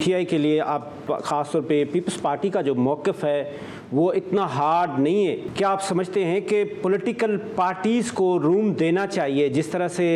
PTI के लिए आप ख़ासतौर पे पीपल्स पार्टी का जो मौक़िफ़ है वो इतना हार्ड नहीं है। क्या आप समझते हैं कि पॉलिटिकल पार्टीज़ को रूम देना चाहिए? जिस तरह से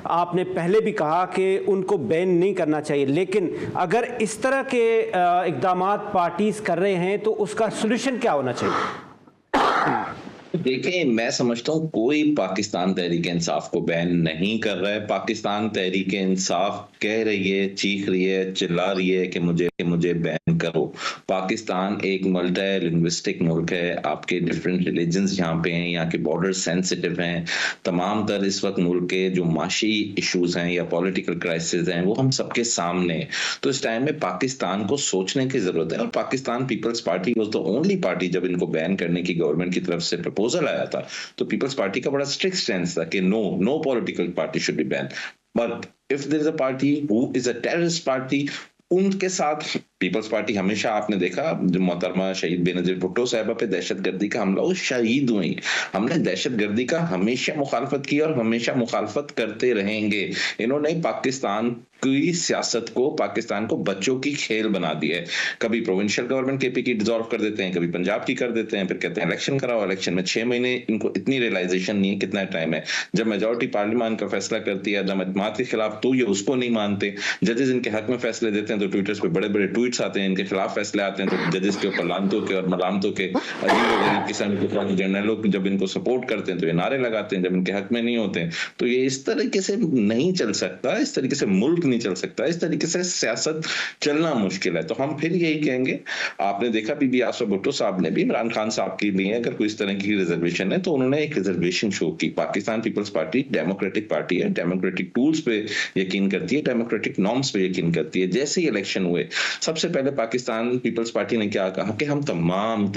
आपने पहले भी कहा कि उनको बैन नहीं करना चाहिए, लेकिन अगर इस तरह के इक़दामात पार्टीज़ कर रहे हैं तो उसका सॉल्यूशन क्या होना चाहिए? देखिए, मैं समझता हूँ कोई पाकिस्तान तहरीक-ए-इंसाफ को बैन नहीं कर रहा है। पाकिस्तान तहरीक-ए-इंसाफ कह रही है, चीख रही है, चिल्ला रही है कि मुझे बैन करो। पाकिस्तान एक मल्टी लिंग्विस्टिक मुल्क है। आपके डिफरेंट रिलीजन्स यहाँ पे हैं, यहाँ के बॉर्डर सेंसिटिव हैं। तमाम तर इस वक्त मुल्क के जो माशी इश्यूज हैं या पॉलिटिकल क्राइसिस हैं, वो हम सबके सामने हैं। तो इस टाइम में पाकिस्तान को सोचने की जरूरत है। और Pakistan People's Party was the only party, जब इनको बैन करने की गवर्नमेंट की तरफ से प्रपोजल आया था, तो पीपल्स पार्टी का बड़ा स्ट्रिक्ट स्टैंड था कि no political party should be ban. But if there is a party who is a terrorist party, उनके साथ पीपल्स पार्टी हमेशा, आपने देखा जो मोहतरमा शहीद बेनजीर भुट्टो साहिबा पे दहशतगर्दी का हमला, वो शहीद हुई। हमने दहशतगर्दी का हमेशा मुखालफत की और हमेशा मुखालफत करते रहेंगे। इन्होंने पाकिस्तान की सियासत को, पाकिस्तान को बच्चों की खेल बना दिया है। कभी प्रोविंशियल गवर्नमेंट केपी की डिसॉल्व कर देते हैं, कभी पंजाब की कर देते हैं, फिर कहते हैं इलेक्शन कराओ। इलेक्शन में 6 महीने, इनको इतनी रियलाइजेशन नहीं है कितना टाइम है। जब मेजोरिटी पार्लियामेंट का फैसला करती है अदम एतमाद के खिलाफ, तो ये उसको नहीं मानते। जजेस इनके हक में फैसले देते हैं तो ट्विटर्स पे बड़े बड़े ट्वीट्स आते हैं, इनके खिलाफ फैसले आते हैं तो जजेस के ऊपर लानतों के और मलामतों के अजीब किस्म के जर्नलों जब इनको सपोर्ट करते हैं तो ये नारे लगाते हैं, जब इनके हक में नहीं होते हैं तो ये इस तरीके से नहीं चल सकता। इस तरीके से मुल्क नहीं चल सकता, इस तरीके से सियासत चलना मुश्किल है। तो हम फिर यही कहेंगे, आपने देखा बीबी आसफा भुट्टो साहब ने भी इमरान खान साहब के लिए अगर कोई इस तरह की रिजर्वेशन है तो उन्होंने एक रिजर्वेशन शो की। Pakistan People's Party democratic party है, डेमोक्रेटिक टूल्स पे यकीन करती है, डेमोक्रेटिक नॉर्म्स पे यकीन करती है। जैसे ही इलेक्शन हुए, सबसे पहले पाकिस्तान पीपल्स पार्टी ने क्या कहा कि हम तमाम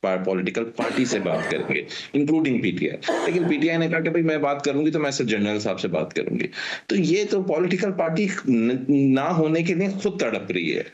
पॉलिटिकल पार्टी से बात करेंगे, इंक्लूडिंग पीटीआई। लेकिन पीटीआई ने कहा कि भाई मैं बात करूंगी तो मैं सिर्फ जनरल साहब से बात करूंगी। तो ये तो पॉलिटिकल पार्टी ना होने के लिए खुद तड़प रही है।